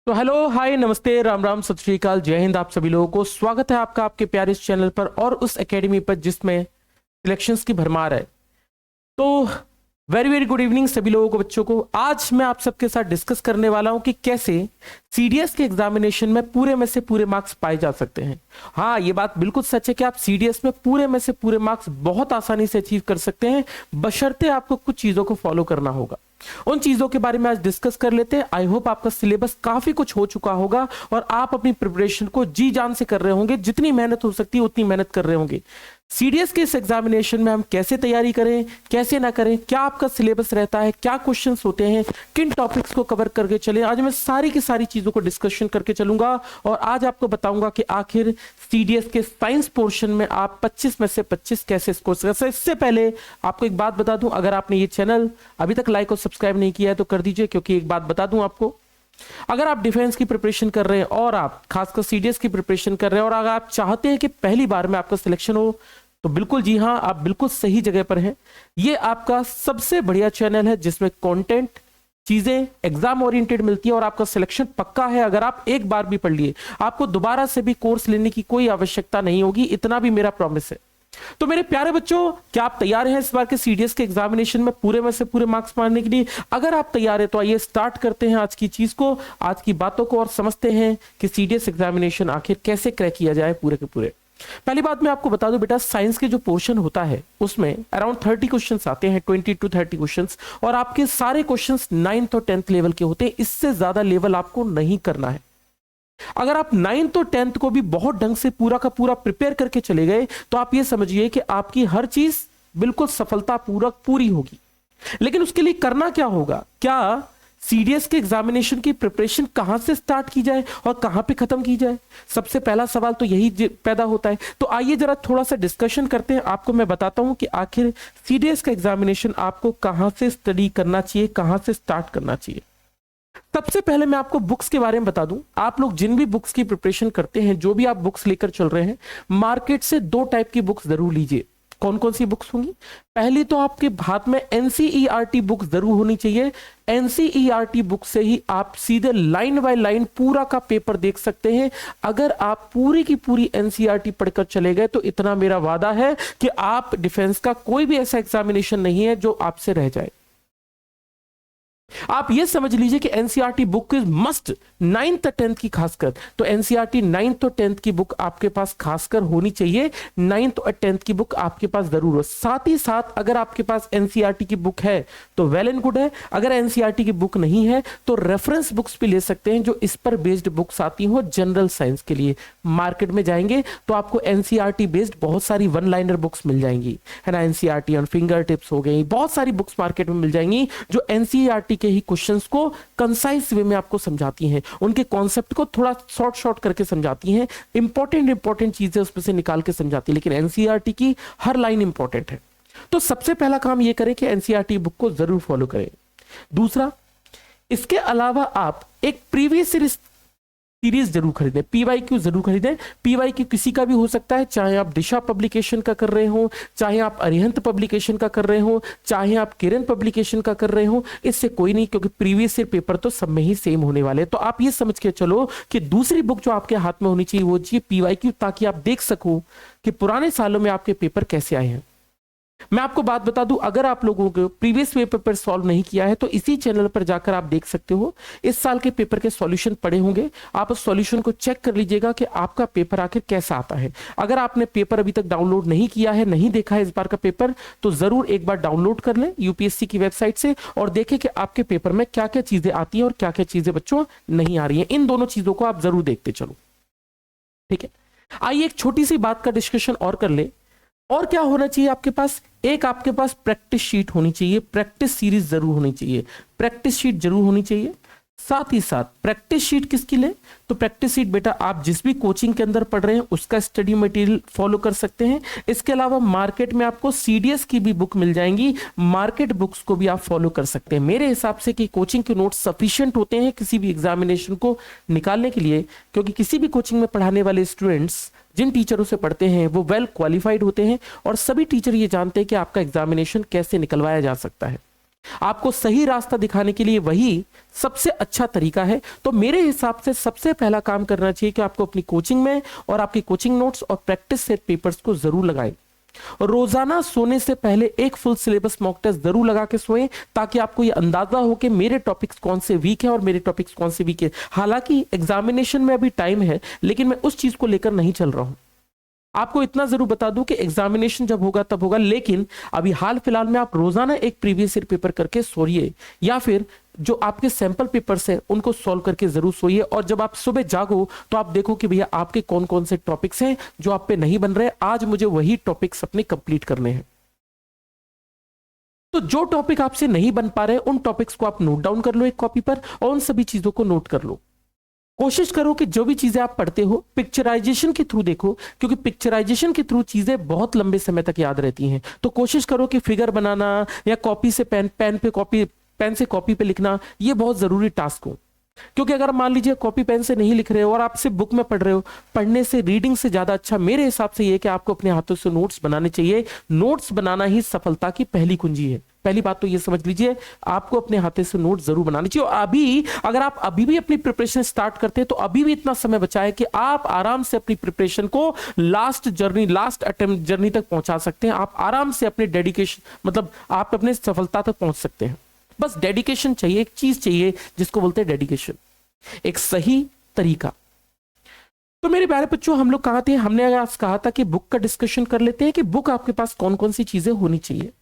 तो hello hi नमस्ते राम राम सत श्री अकाल जय हिंद। आप सभी लोगों को स्वागत है आपका आपके प्यारे इस चैनल पर और उस एकेडमी पर जिसमें सिलेक्शंस की भरमार है। तो वेरी वेरी गुड इवनिंग सभी लोगों को, बच्चों को। आज मैं आप सबके साथ डिस्कस करने वाला हूं कि कैसे सीडीएस के एग्जामिनेशन में पूरे में से पूरे मार्क्स पाए जा सकते हैं। हाँ, ये बात बिल्कुल सच है कि आप सीडीएस में पूरे में से पूरे मार्क्स बहुत आसानी से अचीव कर सकते हैं, बशर्ते आपको कुछ चीजों को फॉलो करना होगा। उन चीजों के बारे में आज डिस्कस कर लेते हैं। आई होप आपका सिलेबस काफी कुछ हो चुका होगा और आप अपनी प्रिपरेशन को जी जान से कर रहे होंगे, जितनी मेहनत हो सकती है उतनी मेहनत कर रहे होंगे। सीडीएस के इस एग्जामिनेशन में हम कैसे तैयारी करें, कैसे ना करें, क्या आपका सिलेबस रहता है, क्या क्वेश्चंस होते हैं, किन टॉपिक्स को कवर करके चले, आज मैं सारी की सारी चीजों को डिस्कशन करके चलूंगा। और आज आपको बताऊंगा कि आखिर सीडीएस के साइंस पोर्शन में आप 25 में से 25 कैसे स्कोर कर सकते हैं। इससे पहले आपको एक बात बता दूं, अगर आपने ये चैनल अभी तक लाइक और सब्सक्राइब नहीं किया है तो कर दीजिए, क्योंकि एक बात बता दूं आपको, अगर आप डिफेंस की प्रिपरेशन कर रहे हैं और आप खासकर सीडीएस की प्रिपरेशन कर रहे हैं और अगर आप चाहते हैं कि पहली बार में आपका सिलेक्शन हो, तो बिल्कुल जी हां, आप बिल्कुल सही जगह पर हैं। ये आपका सबसे बढ़िया चैनल है जिसमें कंटेंट, चीजें एग्जाम ओरिएंटेड मिलती है और आपका सिलेक्शन पक्का है। अगर आप एक बार भी पढ़ लिए, आपको दोबारा से भी कोर्स लेने की कोई आवश्यकता नहीं होगी, इतना भी मेरा प्रॉमिस है। तो मेरे प्यारे बच्चों, क्या आप तैयार हैं इस बार के सीडीएस के एग्जामिनेशन में पूरे में से पूरे मार्क्स पाने के लिए? अगर आप तैयार हैं तो आइए स्टार्ट करते हैं आज की चीज को, आज की बातों को, और समझते हैं कि सीडीएस एग्जामिनेशन आखिर कैसे क्रैक किया जाए पूरे के पूरे। पहली बात मैं आपको बता दूं बेटा, साइंस के जो पोर्शन होता है उसमें अराउंड 30 क्वेश्चंस आते हैं, 20 to 30 क्वेश्चंस, और आपके सारे क्वेश्चंस 9th और 10th लेवल के होते हैं। इससे ज्यादा लेवल आपको नहीं करना है। अगर आप 9th और 10th को भी बहुत ढंग से पूरा का पूरा प्रिपेयर करके चले गए तो आप ये समझिए कि आपकी हर चीज बिल्कुल सफलता पूर्वक पूरी होगी। लेकिन उसके लिए करना क्या होगा? क्या सीडीएस के एग्जामिनेशन की प्रिपरेशन कहां से स्टार्ट की जाए और कहां पे खत्म की जाए? सबसे पहला सवाल तो यही पैदा होता है। तो आइए जरा थोड़ा सा डिस्कशन करते हैं। आपको मैं बताता हूं कि आखिर सीडीएस का एग्जामिनेशन आपको कहां से स्टडी करना चाहिए, कहां से स्टार्ट करना चाहिए। सबसे पहले मैं आपको बुक्स के बारे में बता दूं। आप लोग जिन भी बुक्स की प्रिपरेशन करते हैं, जो भी आप बुक्स लेकर चल रहे हैं, मार्केट से 2 टाइप की बुक्स जरूर लीजिए। कौन कौन सी बुक्स होंगी? पहली तो आपके हाथ में एनसीईआरटी बुक जरूर होनी चाहिए। एनसीईआरटी बुक से ही आप सीधे लाइन बाय लाइन पूरा का पेपर देख सकते हैं। अगर आप पूरी की पूरी एनसीईआरटी पढ़कर चले गए तो इतना मेरा वादा है कि आप डिफेंस का कोई भी ऐसा एग्जामिनेशन नहीं है जो आपसे रह जाए। आप ये समझ लीजिए कि NCERT book is must 9th और 10th की, खासकर तो एनसीईआरटी 9th और 10th की बुक आपके पास खासकर होनी चाहिए। 9th और 10th की बुक आपके पास जरूर हो। साथ ही साथ अगर आपके पास एनसीईआरटी की बुक है तो वेल एंड गुड है। अगर एनसीईआरटी की बुक नहीं है तो रेफरेंस बुक्स भी ले सकते हैं, जो इस पर बेस्ड बुक्स आती हो जनरल साइंस के लिए। मार्केट में जाएंगे तो आपको एनसीईआरटी बेस्ड बहुत सारी वन लाइनर बुक्स मिल जाएंगी, है ना। एनसीईआरटी ऑन फिंगर टिप्स हो गई, बहुत सारी बुक्स मार्केट में मिल जाएंगी जो एनसीईआरटी के ही क्वेश्चंस को कंसाइज वे में आपको समझाती हैं, उनके कॉन्सेप्ट को थोड़ा शॉर्ट करके समझाती हैं, इंपॉर्टेंट चीजें उसमें से निकाल के समझाती है। लेकिन एनसीईआरटी की हर लाइन इंपॉर्टेंट है। तो सबसे पहला काम यह करें कि एनसीईआरटी बुक को जरूर फॉलो करें। दूसरा, इसके अलावा आप एक प्रीवियस सीरीज जरूर खरीदें, पीवाईक्यू जरूर खरीदें। पीवाईक्यू किसी का भी हो सकता है, चाहे आप दिशा पब्लिकेशन का कर रहे हो, चाहे आप अरिहंत पब्लिकेशन का कर रहे हो, चाहे आप किरण पब्लिकेशन का कर रहे हो, इससे कोई नहीं, क्योंकि प्रीवियस ईयर पेपर तो सब में ही सेम होने वाले। तो आप ये समझ के चलो कि दूसरी बुक जो आपके हाथ में होनी चाहिए वो चाहिए पीवाईक्यू, ताकि आप देख सको कि पुराने सालों में आपके पेपर कैसे आए हैं। मैं आपको बात बता दूं, अगर आप लोगों को प्रीवियस पेपर सॉल्व नहीं किया है तो इसी चैनल पर जाकर आप देख सकते हो, इस साल के पेपर के सॉल्यूशन पड़े होंगे। आप उस सॉल्यूशन को चेक कर लीजिएगा कि आपका पेपर आखिर कैसा आता है। अगर आपने पेपर अभी तक डाउनलोड नहीं किया है, नहीं देखा है इस बार का पेपर, तो जरूर एक बार डाउनलोड कर लें यूपीएससी की वेबसाइट से और देखें कि आपके पेपर में क्या क्या चीजें आती हैं और क्या क्या चीजें बच्चों नहीं आ रही हैं। इन दोनों चीजों को आप जरूर देखते चलो, ठीक है। आइए एक छोटी सी बात का डिस्कशन और कर ले। और क्या होना चाहिए आपके पास? एक आपके पास प्रैक्टिस शीट होनी चाहिए, प्रैक्टिस सीरीज जरूर होनी चाहिए, प्रैक्टिस शीट जरूर होनी चाहिए। साथ ही साथ प्रैक्टिस शीट किसकी ले? तो प्रैक्टिस शीट बेटा आप जिस भी कोचिंग के अंदर पढ़ रहे हैं उसका स्टडी मटेरियल फॉलो कर सकते हैं। इसके अलावा मार्केट में आपको सीडीएस की भी बुक मिल जाएंगी, मार्केट बुक्स को भी आप फॉलो कर सकते हैं। मेरे हिसाब से कि कोचिंग के नोट्स सफिशिएंट होते हैं किसी भी एग्जामिनेशन को निकालने के लिए, क्योंकि किसी भी कोचिंग में पढ़ाने वाले स्टूडेंट्स जिन टीचरों से पढ़ते हैं वो वेल क्वालिफाइड होते हैं और सभी टीचर ये जानते हैं कि आपका एग्जामिनेशन कैसे निकलवाया जा सकता है। आपको सही रास्ता दिखाने के लिए वही सबसे अच्छा तरीका है। तो मेरे हिसाब से सबसे पहला काम करना चाहिए कि आपको अपनी कोचिंग में और आपकी कोचिंग नोट्स और प्रैक्टिस सेट पेपर्स को जरूर लगाएं। रोजाना सोने से पहले एक फुल सिलेबस मॉक टेस्ट जरूर लगा के सोएं, ताकि आपको यह अंदाजा हो कि मेरे टॉपिक्स कौन से वीक है और मेरे टॉपिक्स कौन से वीक है। हालांकि एग्जामिनेशन में अभी टाइम है, लेकिन मैं उस चीज को लेकर नहीं चल रहा हूं। आपको इतना जरूर बता दूं कि एग्जामिनेशन जब होगा तब होगा, लेकिन अभी हाल फिलहाल में आप रोजाना एक प्रीवियस ईयर पेपर करके सोइए, या फिर जो आपके सैंपल पेपर्स हैं उनको सॉल्व करके जरूर सोइए। और जब आप सुबह जागो तो आप देखो कि भैया आपके कौन कौन से टॉपिक्स हैं जो आप पे नहीं बन रहे, आज मुझे वही टॉपिक्स अपने कंप्लीट करने हैं। तो जो टॉपिक आपसे नहीं बन पा रहे उन टॉपिक्स को आप नोट डाउन कर लो एक कॉपी पर, और उन सभी चीजों को नोट कर लो। कोशिश करो कि जो भी चीजें आप पढ़ते हो पिक्चराइजेशन के थ्रू देखो, क्योंकि पिक्चराइजेशन के थ्रू चीजें बहुत लंबे समय तक याद रहती हैं। तो कोशिश करो कि फिगर बनाना या कॉपी से पेन से कॉपी पे लिखना, ये बहुत जरूरी टास्क हो। क्योंकि अगर मान लीजिए कॉपी पेन से नहीं लिख रहे हो और आप सिर्फ बुक में पढ़ रहे हो, पढ़ने से रीडिंग से ज्यादा अच्छा मेरे हिसाब से ये कि आपको अपने हाथों से नोट्स बनाने चाहिए। नोट्स बनाना ही सफलता की पहली कुंजी है। पहली बात तो ये समझ लीजिए, आपको अपने हाथे से नोट जरूर बनानी चाहिए। और अभी अगर आप अभी भी अपनी प्रिपरेशन स्टार्ट करते हैं तो अभी भी इतना समय बचा है कि आप आराम से अपनी प्रिपरेशन को लास्ट अटेम्प्ट जर्नी तक पहुंचा सकते हैं। आप आराम से अपने डेडिकेशन, मतलब आप अपने सफलता तक पहुंच सकते हैं। बस डेडिकेशन चाहिए, एक चीज चाहिए जिसको बोलते हैं डेडिकेशन, एक सही तरीका। तो मेरे प्यारे बच्चों, हम लोग कहा थे, हमने आज कहा था कि बुक का डिस्कशन कर लेते हैं कि बुक आपके पास कौन कौन सी चीजें होनी चाहिए।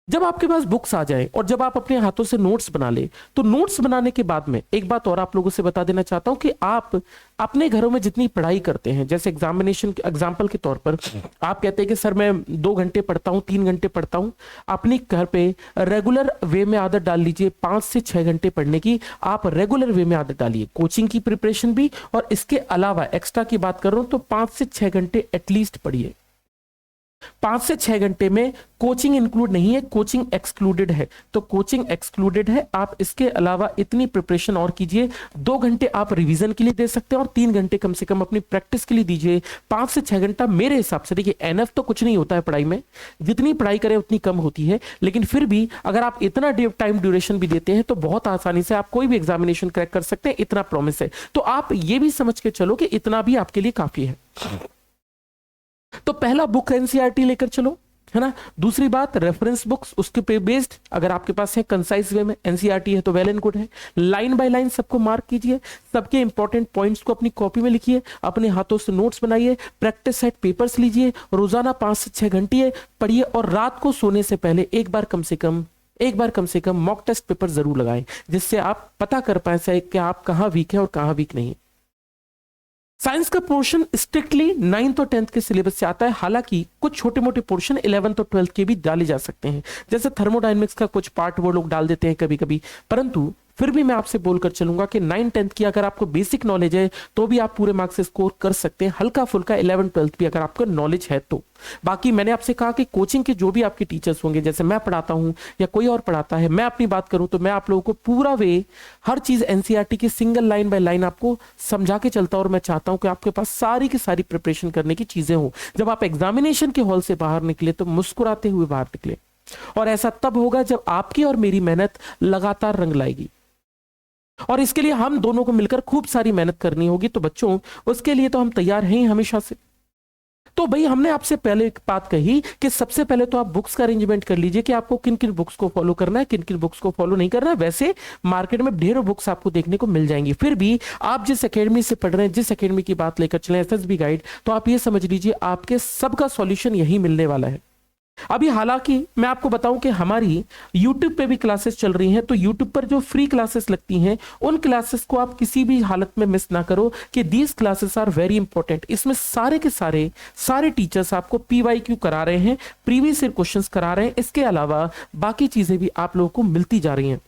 जब आपके पास बुक्स आ जाए और जब आप अपने हाथों से नोट्स बना ले, तो नोट्स बनाने के बाद में एक बात और आप लोगों से बता देना चाहता हूं कि आप अपने घरों में जितनी पढ़ाई करते हैं, जैसे एग्जाम्पल के तौर पर आप कहते हैं कि सर मैं 2 घंटे पढ़ता हूं, 3 घंटे पढ़ता हूं, अपने घर पे रेगुलर वे में आदत डाल लीजिए 5 से 6 घंटे पढ़ने की। आप रेगुलर वे में आदत डालिए, कोचिंग की प्रिपरेशन भी, और इसके अलावा एक्स्ट्रा की बात कर रहा हूं तो 5 से 6 घंटे एटलीस्ट पढ़िए। 5 से 6 घंटे में कोचिंग इंक्लूड नहीं है, कोचिंग एक्सक्लूडेड है। तो कोचिंग एक्सक्लूडेड है, आप इसके अलावा इतनी प्रिपरेशन और कीजिए। 2 घंटे आप रिवीजन के लिए दे सकते हैं और 3 घंटे कम से कम अपनी प्रैक्टिस के लिए दीजिए। 5 से 6 घंटा मेरे हिसाब से, देखिए एनएफ तो कुछ नहीं होता है पढ़ाई में, जितनी पढ़ाई करें उतनी कम होती है, लेकिन फिर भी अगर आप इतना टाइम ड्यूरेशन भी देते हैं तो बहुत आसानी से आप कोई भी एग्जामिनेशन क्रैक कर सकते हैं, इतना प्रॉमिस है। तो आप ये भी समझ के चलो कि इतना भी आपके लिए काफी है। तो पहला बुक एनसीईआरटी लेकर चलो, है ना। दूसरी बात रेफरेंस बुक्स, उसके पे बेस्ड अगर आपके पास है कंसाइज वे में एनसीईआरटी है तो वेल एंड गुड है। लाइन बाय लाइन सबको मार्क कीजिए, सबके इंपॉर्टेंट पॉइंट्स को अपनी कॉपी में लिखिए, अपने हाथों से नोट्स बनाइए, प्रैक्टिस सेट पेपर्स लीजिए, रोजाना 5 से 6 घंटे पढ़िए, और रात को सोने से पहले एक बार कम से कम मॉक टेस्ट पेपर जरूर लगाएं, जिससे आप पता कर पाए कि आप कहां वीक है और कहां वीक नहीं। साइंस का पोर्शन स्ट्रिक्टली 9th और 10th के सिलेबस से आता है, हालांकि कुछ छोटे मोटे पोर्शन 11th और 12th के भी डाले जा सकते हैं, जैसे थर्मोडायनेमिक्स का कुछ पार्ट वो लोग डाल देते हैं कभी कभी। परंतु फिर भी मैं आपसे बोलकर चलूंगा कि 9th-10th की अगर आपको बेसिक नॉलेज है तो भी आप पूरे मार्क्स से स्कोर कर सकते हैं, हल्का फुल्का 11th-12th भी अगर आपको नॉलेज है तो। बाकी मैंने आपसे कहा कि कोचिंग के जो भी आपके टीचर्स होंगे, जैसे मैं पढ़ाता हूं या कोई और पढ़ाता है, मैं अपनी बात करूं तो मैं आप लोगों को पूरा वे हर चीज एनसीईआरटी की सिंगल लाइन बाय लाइन आपको समझा के चलता हूं, और मैं चाहता हूं कि आपके पास सारी की सारी प्रिपरेशन करने की चीजें हो। जब आप एग्जामिनेशन के हॉल से बाहर निकले तो मुस्कुराते हुए बाहर निकले, और ऐसा तब होगा जब आपकी और मेरी मेहनत लगातार रंग लाएगी, और इसके लिए हम दोनों को मिलकर खूब सारी मेहनत करनी होगी। तो बच्चों, उसके लिए तो हम तैयार हैं हमेशा से। तो भाई हमने आपसे पहले एक बात कही कि सबसे पहले तो आप बुक्स का अरेंजमेंट कर लीजिए कि आपको किन किन बुक्स को फॉलो करना है, किन किन बुक्स को फॉलो नहीं करना है। वैसे मार्केट में ढेरों बुक्स आपको देखने को मिल जाएंगी, फिर भी आप जिस एकेडमी से पढ़ रहे हैं, जिस एकेडमी की बात लेकर चले एसएसबी गाइड, तो आप ये समझ लीजिए आपके सबका सॉल्यूशन यही मिलने वाला है। अभी हालांकि मैं आपको बताऊं कि हमारी YouTube पे भी क्लासेस चल रही हैं, तो YouTube पर जो फ्री क्लासेस लगती हैं उन क्लासेस को आप किसी भी हालत में मिस ना करो, कि these classes are very important. इसमें सारे के सारे टीचर्स आपको PYQ करा रहे हैं, प्रीवियस ईयर क्वेश्चंस करा रहे हैं, इसके अलावा बाकी चीजें भी आप लोगों को मिलती जा रही हैं।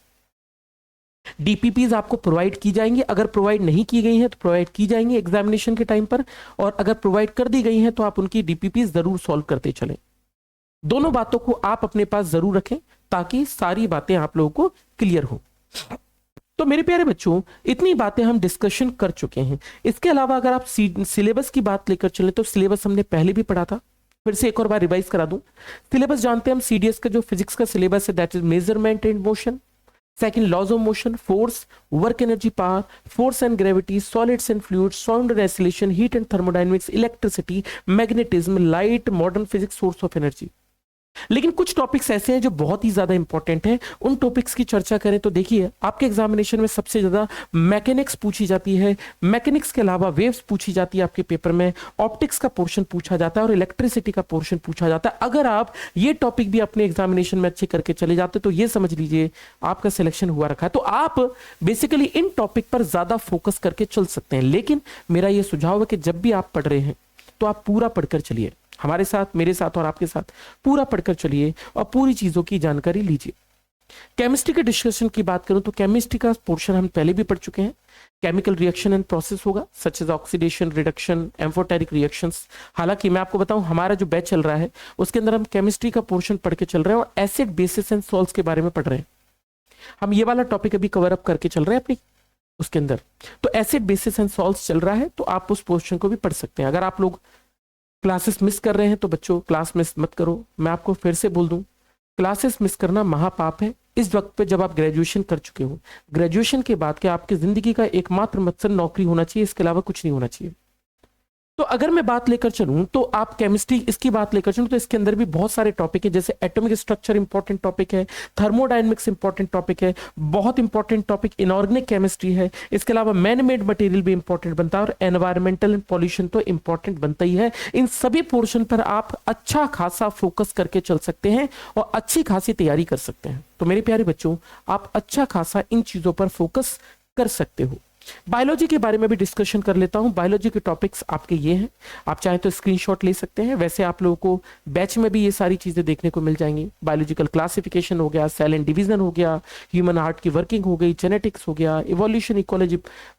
DPPs आपको प्रोवाइड की जाएंगी, अगर प्रोवाइड नहीं की गई हैं तो प्रोवाइड की जाएंगी एग्जामिनेशन के टाइम पर, और अगर प्रोवाइड कर दी गई हैं तो आप उनकी DPPs जरूर सॉल्व करते चलें। दोनों बातों को आप अपने पास जरूर रखें ताकि सारी बातें आप लोगों को क्लियर हो। तो मेरे प्यारे बच्चों, इतनी बातें हम डिस्कशन कर चुके हैं। इसके अलावा अगर आप सिलेबस की बात लेकर चले तो सिलेबस हमने पहले भी पढ़ा था, फिर से एक और बार रिवाइज करा दूं। सिलेबस जानते हैं हम सीडीएस का, जो फिजिक्स का सिलेबस है that is measurement and motion, second laws of motion, force, work energy power, force and gravity, solids and fluids, sound and oscillation, heat and thermodynamics, electricity, magnetism, light, modern physics, source of energy. लेकिन कुछ topics ऐसे हैं जो बहुत ही ज्यादा important हैं, उन topics की चर्चा करें तो देखिए आपके एग्जामिनेशन में सबसे ज्यादा मैकेनिक्स पूछी जाती है, मैकेनिक्स के अलावा वेव्स पूछी जाती है आपके पेपर में, ऑप्टिक्स का पोर्शन पूछा जाता है और इलेक्ट्रिसिटी का पोर्शन पूछा जाता है। अगर आप ये टॉपिक भी अपने एग्जामिनेशन में अच्छे करके चले जाते तो ये समझ लीजिए आपका सिलेक्शन हुआ रखा है। तो आप बेसिकली इन टॉपिक पर ज्यादा फोकस करके चल सकते हैं, लेकिन मेरा ये सुझाव है कि जब भी आप पढ़ रहे हैं तो आप पूरा पढ़कर चलिए, हमारे साथ, मेरे साथ और आपके साथ पूरा पढ़कर चलिए और पूरी चीजों की जानकारी लीजिए। केमिस्ट्री के डिस्कशन की बात करूं तो केमिस्ट्री का पोर्शन हम पहले भी पढ़ चुके हैं। केमिकल रिएक्शन एंड प्रोसेस होगा, such as oxidation, reduction, amphoteric reactions. हालांकि मैं आपको बताऊं हमारा जो बैच चल रहा है उसके अंदर हम केमिस्ट्री का पोर्शन पढ़ के चल रहे हैं और एसिड, बेसिस एंड सॉल्ट्स के बारे में पढ़ रहे हैं। हम ये वाला टॉपिक अभी कवर अप करके चल रहे हैं अपनी उसके अंदर। तो एसिड, बेसिस एंड सॉल्ट्स चल रहा है, तो आप उस पोर्शन को भी पढ़ सकते हैं। अगर आप लोग क्लासेस मिस कर रहे हैं तो बच्चों क्लास मिस मत करो। मैं आपको फिर से बोल दूं, क्लासेस मिस करना महापाप है इस वक्त पे जब आप ग्रेजुएशन कर चुके हो। ग्रेजुएशन के बाद के आपकी जिंदगी का एकमात्र मकसद नौकरी होना चाहिए, इसके अलावा कुछ नहीं होना चाहिए। तो अगर मैं बात लेकर चलूं तो आप केमिस्ट्री इसकी बात लेकर चलूं तो इसके अंदर भी बहुत सारे टॉपिक है, जैसे एटॉमिक स्ट्रक्चर इंपॉर्टेंट टॉपिक है, थर्मोडायनेमिक्स इंपॉर्टेंट टॉपिक है, बहुत इंपॉर्टेंट टॉपिक इनऑर्गेनिक केमिस्ट्री है, इसके अलावा मैन मेड मटेरियल भी इंपॉर्टेंट बनता है और एनवायरमेंटल एंड पॉल्यूशन तो इंपॉर्टेंट बनता ही है। इन सभी पोर्शन पर आप अच्छा खासा फोकस करके चल सकते हैं और अच्छी खासी तैयारी कर सकते हैं। तो मेरे प्यारे बच्चों, आप अच्छा खासा इन चीजों पर फोकस कर सकते हो। बायोलॉजी के बारे में भी डिस्कशन कर लेता हूं। बायोलॉजी के टॉपिक्स आपके ये हैं, आप चाहें तो स्क्रीनशॉट ले सकते हैं। वैसे आप लोगों को बैच में भी ये सारी चीजें देखने को मिल जाएंगी। बायोलॉजिकल क्लासिफिकेशन हो गया, सेल एंड डिवीजन हो गया, ह्यूमन हार्ट की वर्किंग हो गई, जेनेटिक्स हो गया, इवोल्यूशन, इकोलॉजी,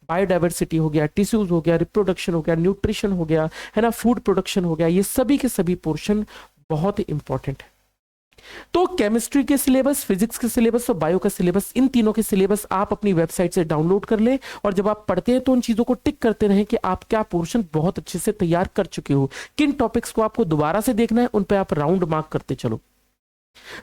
बायोडाइवर्सिटी हो गया, टिश्यूज हो गया, रिप्रोडक्शन हो गया, न्यूट्रिशन हो गया, है ना, फूड प्रोडक्शन हो गया। ये सभी के सभी पोर्शन बहुत ही इंपॉर्टेंट है। तो केमिस्ट्री के सिलेबस, फिजिक्स के सिलेबस और बायो का सिलेबस, इन तीनों के सिलेबस आप अपनी वेबसाइट से डाउनलोड कर लें और जब आप पढ़ते हैं तो उन चीजों को टिक करते रहें कि आप क्या पोर्शन बहुत अच्छे से तैयार कर चुके हो, किन टॉपिक्स को आपको दोबारा से देखना है, उन पे आप राउंड मार्क करते चलो।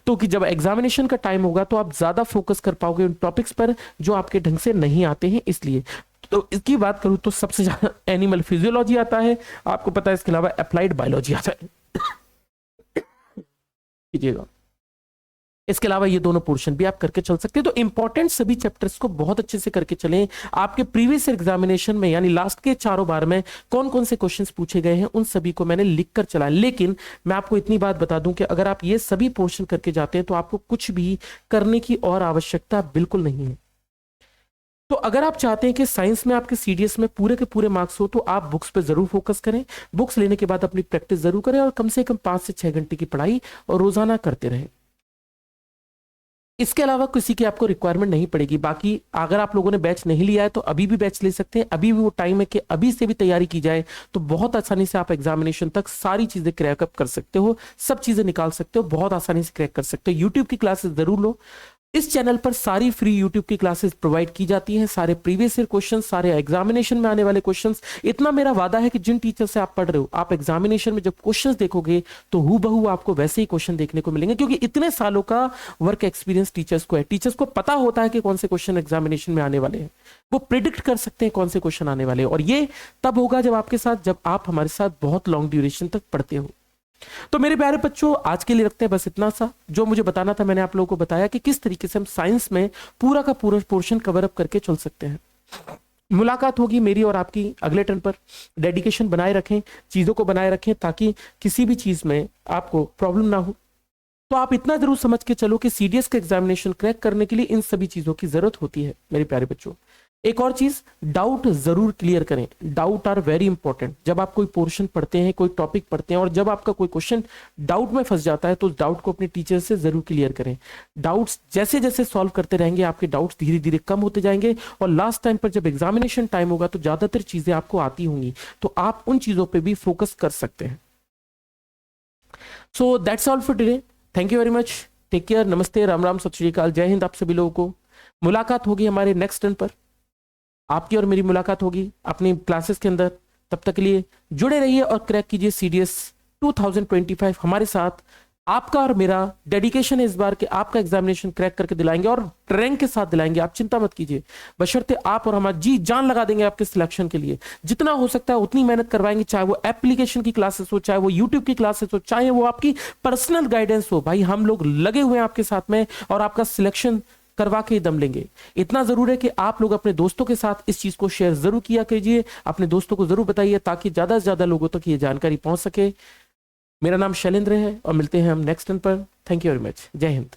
तो कि जब एग्जामिनेशन का टाइम होगा तो आप ज्यादा फोकस कर पाओगे उन टॉपिक्स पर जो आपके ढंग से नहीं आते हैं। इसलिए तो इसकी बात करूं तो सबसे ज्यादा एनिमल फिजियोलॉजी आता है, आपको पता है, इसके अलावा अप्लाइड बायोलॉजी आता है, कीजिएगा। इसके अलावा ये दोनों पोर्शन भी आप करके चल सकते हैं। तो इंपॉर्टेंट सभी चैप्टर्स को बहुत अच्छे से करके चलें। आपके प्रीवियस एग्जामिनेशन में यानी लास्ट के चारों बार में कौन कौन से क्वेश्चंस पूछे गए हैं उन सभी को मैंने लिख कर चला। लेकिन मैं आपको इतनी बात बता दूं कि अगर आप ये सभी पोर्शन करके जाते हैं तो आपको कुछ भी करने की और आवश्यकता बिल्कुल नहीं है। तो अगर आप चाहते हैं कि साइंस में आपके सीडीएस में पूरे के पूरे मार्क्स हो तो आप बुक्स पे जरूर फोकस करें। बुक्स लेने के बाद अपनी प्रैक्टिस जरूर करें और कम से कम 5 से 6 घंटे की पढ़ाई और रोजाना करते रहें। इसके अलावा किसी की आपको रिक्वायरमेंट नहीं पड़ेगी। बाकी अगर आप लोगों ने बैच नहीं लिया है तो अभी भी बैच ले सकते हैं। अभी भी वो टाइम है कि अभी से भी तैयारी की जाए तो बहुत आसानी से आप एग्जामिनेशन तक सारी चीजें क्रैक अप कर सकते हो, सब चीजें निकाल सकते हो, बहुत आसानी से क्रैक कर सकते हो। यूट्यूब की क्लासेस जरूर लो। इस चैनल पर सारी फ्री यूट्यूब की क्लासेस प्रोवाइड की जाती हैं, सारे प्रीवियस ईयर क्वेश्चंस, सारे एग्जामिनेशन में आने वाले क्वेश्चंस। इतना मेरा वादा है कि जिन टीचर से आप पढ़ रहे हो, आप एग्जामिनेशन में जब क्वेश्चंस देखोगे तो हूबहू आपको वैसे ही क्वेश्चन देखने को मिलेंगे, क्योंकि इतने सालों का वर्क एक्सपीरियंस टीचर्स को है। टीचर्स को पता होता है कि कौन से क्वेश्चन एग्जामिनेशन में आने वाले हैं, वो प्रिडिक्ट कर सकते हैं कौन से क्वेश्चन आने वाले हैं। और ये तब होगा जब आपके साथ, जब आप हमारे साथ बहुत लॉन्ग ड्यूरेशन तक पढ़ते हो। तो मेरे प्यारे बच्चों, आज के लिए रखते हैं बस इतना सा। जो मुझे बताना था मैंने आप लोगों को बताया कि किस तरीके से हम साइंस में पूरा का पूरा पोर्शन कवर अप करके चल सकते हैं। मुलाकात होगी मेरी और आपकी अगले टर्न पर। डेडिकेशन बनाए रखें, चीजों को बनाए रखें ताकि किसी भी चीज में आपको प्रॉब्लम ना हो। तो आप इतना जरूर समझ के चलो कि सीडीएस का एग्जामिनेशन क्रैक करने के लिए इन सभी चीजों की जरूरत होती है मेरे प्यारे बच्चों। एक और चीज, डाउट जरूर क्लियर करें। Doubt are very important. जब आप कोई पोर्शन पढ़ते हैं, कोई टॉपिक पढ़ते हैं और जब आपका कोई क्वेश्चन डाउट में फंस जाता है तो उस डाउट को अपने टीचर से जरूर क्लियर करें। डाउट्स जैसे जैसे सॉल्व करते रहेंगे आपके डाउट्स धीरे धीरे कम होते जाएंगे और लास्ट टाइम पर जब एग्जामिनेशन टाइम होगा तो ज्यादातर चीजें आपको आती होंगी, तो आप उन चीजों पर भी फोकस कर सकते हैं। So that's all for today. Thank you very much. Take care. नमस्ते, राम राम, सत श्री अकाल, जय हिंद। आप सभी लोगों को मुलाकात होगी हमारे नेक्स्ट टर्न पर। आपकी और मेरी मुलाकात होगी अपनी क्लासेस के अंदर। तब तक के लिए जुड़े रहिए और क्रैक कीजिए सीडीएस 2025 हमारे साथ आपका और मेरा डेडिकेशन है इस बार कि आपका एग्जामिनेशन क्रैक करके दिलाएंगे और रैंक के साथ दिलाएंगे। आप चिंता मत कीजिए, बशर्ते आप और हमारा जी जान लगा देंगे आपके सिलेक्शन के लिए। जितना हो सकता है उतनी मेहनत करवाएंगे, चाहे वो एप्लीकेशन की क्लासेस हो, चाहे वो यूट्यूब की क्लासेस हो, चाहे वो आपकी पर्सनल गाइडेंस हो। भाई हम लोग लगे हुए हैं आपके साथ में और आपका सिलेक्शन करवा के ही दम लेंगे। इतना जरूर है कि आप लोग अपने दोस्तों के साथ इस चीज को शेयर जरूर किया कीजिए, अपने दोस्तों को जरूर बताइए ताकि ज्यादा से ज्यादा लोगों तक ये जानकारी पहुंच सके। मेरा नाम शैलेंद्र है और मिलते हैं हम नेक्स्ट टर्न पर। Thank you very much. जय हिंद।